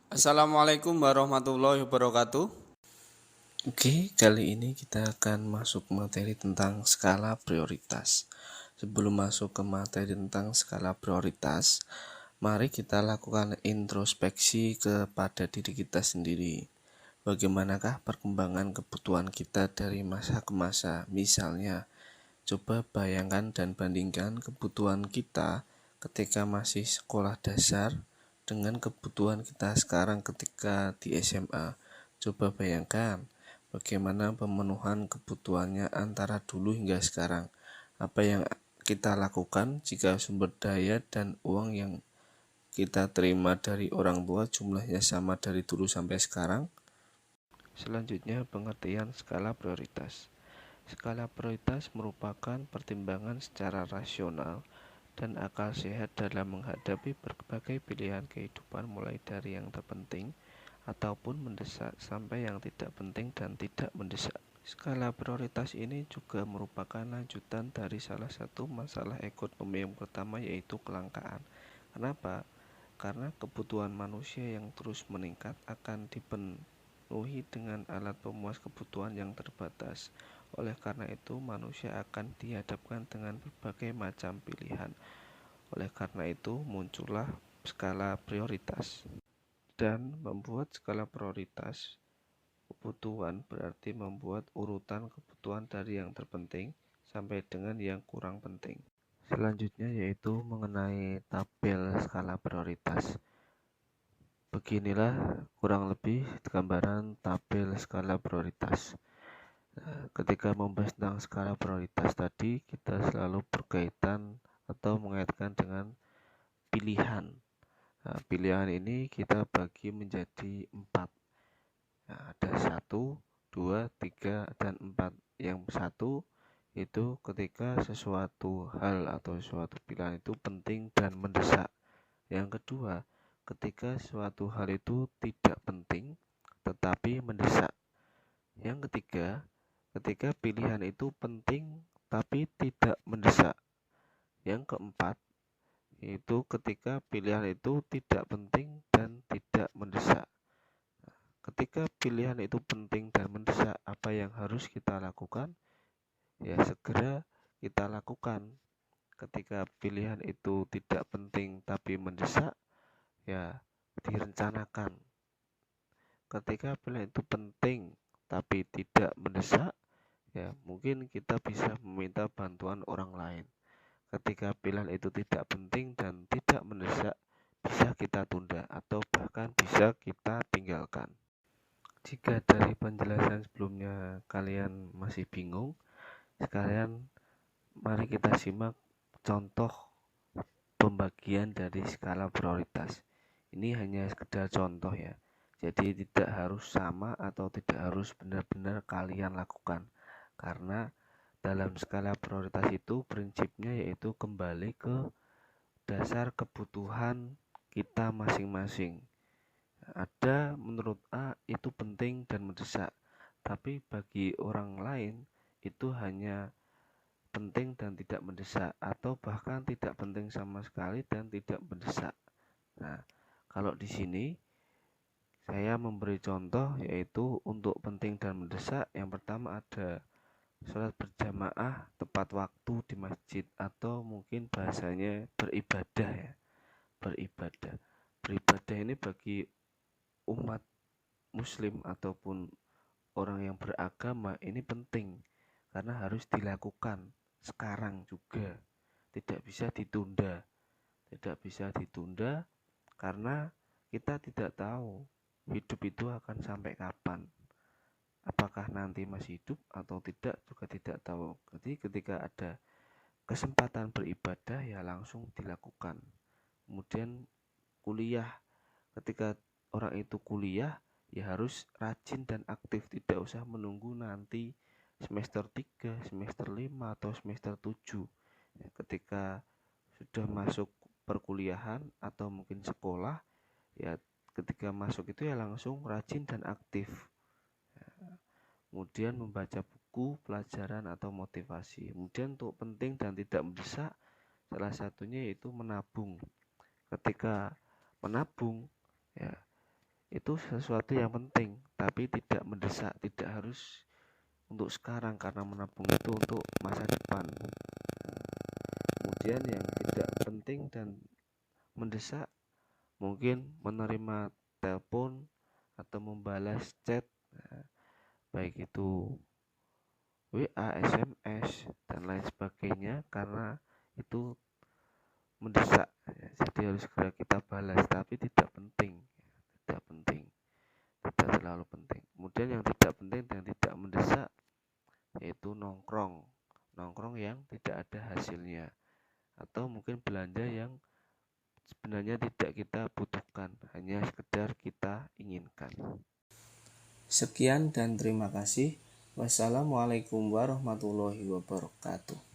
Assalamualaikum warahmatullahi wabarakatuh. Oke, kali ini kita akan masuk materi tentang skala prioritas. Sebelum masuk ke materi tentang skala prioritas, mari kita lakukan introspeksi kepada diri kita sendiri. Bagaimanakah perkembangan kebutuhan kita dari masa ke masa? Misalnya, coba bayangkan dan bandingkan kebutuhan kita ketika masih sekolah dasar dengan kebutuhan kita sekarang ketika di SMA. Coba bayangkan bagaimana pemenuhan kebutuhannya antara dulu hingga sekarang. Apa yang kita lakukan jika sumber daya dan uang yang kita terima dari orang tua jumlahnya sama dari dulu sampai sekarang? Selanjutnya, pengertian skala prioritas. Skala prioritas merupakan pertimbangan secara rasional dan akal sehat dalam menghadapi berbagai pilihan kehidupan, mulai dari yang terpenting ataupun mendesak sampai yang tidak penting dan tidak mendesak. Skala prioritas ini juga merupakan lanjutan dari salah satu masalah ekonomi yang pertama, yaitu kelangkaan. Kenapa? Karena kebutuhan manusia yang terus meningkat akan dipenuhi dengan alat pemuas kebutuhan yang terbatas. Oleh karena itu, manusia akan dihadapkan dengan berbagai macam pilihan. Oleh karena itu, muncullah skala prioritas. Dan membuat skala prioritas kebutuhan berarti membuat urutan kebutuhan dari yang terpenting sampai dengan yang kurang penting. Selanjutnya yaitu mengenai tabel skala prioritas. Beginilah kurang lebih gambaran tabel skala prioritas. Ketika membahas tentang skala prioritas tadi, kita selalu berkaitan atau mengaitkan dengan pilihan. Nah, pilihan ini kita bagi menjadi 4. Nah, ada 1, 2, 3, dan 4. Yang satu itu ketika sesuatu hal atau suatu pilihan itu penting dan mendesak. Yang kedua, ketika suatu hal itu tidak penting tetapi mendesak. Yang ketiga, ketika pilihan itu penting tapi tidak mendesak. Yang keempat, yaitu ketika pilihan itu tidak penting dan tidak mendesak. Ketika pilihan itu penting dan mendesak, apa yang harus kita lakukan? Ya, segera kita lakukan. Ketika pilihan itu tidak penting tapi mendesak, ya direncanakan. Ketika pilihan itu penting tapi tidak mendesak, ya mungkin kita bisa meminta bantuan orang lain. Ketika pilihan itu tidak penting dan tidak mendesak, bisa kita tunda atau bahkan bisa kita tinggalkan. Jika dari penjelasan sebelumnya kalian masih bingung, sekalian mari kita simak contoh pembagian dari skala prioritas. Ini hanya sekedar contoh ya. Jadi tidak harus sama atau tidak harus benar-benar kalian lakukan. Karena dalam skala prioritas itu prinsipnya yaitu kembali ke dasar kebutuhan kita masing-masing. Ada menurut A itu penting dan mendesak, tapi bagi orang lain itu hanya penting dan tidak mendesak, atau bahkan tidak penting sama sekali dan tidak mendesak. Nah, kalau di sini saya memberi contoh yaitu untuk penting dan mendesak. Yang pertama ada sholat berjamaah tepat waktu di masjid, atau mungkin bahasanya beribadah ya. Beribadah. Beribadah ini bagi umat muslim ataupun orang yang beragama ini penting karena harus dilakukan sekarang juga. Tidak bisa ditunda. Tidak bisa ditunda karena kita tidak tahu hidup itu akan sampai kapan. Apakah nanti masih hidup atau tidak juga tidak tahu. Jadi ketika ada kesempatan beribadah ya langsung dilakukan. Kemudian kuliah, ketika orang itu kuliah ya harus rajin dan aktif, tidak usah menunggu nanti semester 3, semester 5 atau semester 7. Ya, ketika sudah masuk perkuliahan atau mungkin sekolah, ya ketika masuk itu ya langsung rajin dan aktif. Kemudian membaca buku pelajaran atau motivasi. Kemudian untuk penting dan tidak mendesak, salah satunya yaitu menabung. Ketika menabung, ya itu sesuatu yang penting, tapi tidak mendesak, tidak harus untuk sekarang karena menabung itu untuk masa depan. Kemudian yang tidak penting dan mendesak mungkin menerima telepon atau membalas chat, baik itu WA, SMS, dan lain sebagainya, karena itu mendesak, jadi harus segera kita balas, tapi tidak penting, tidak penting, tidak terlalu penting. Kemudian yang tidak penting dan tidak mendesak yaitu nongkrong, nongkrong yang tidak ada hasilnya, atau mungkin belanja yang sebenarnya tidak kita butuhkan, hanya sekedar kita inginkan. Sekian dan terima kasih. Wassalamualaikum warahmatullahi wabarakatuh.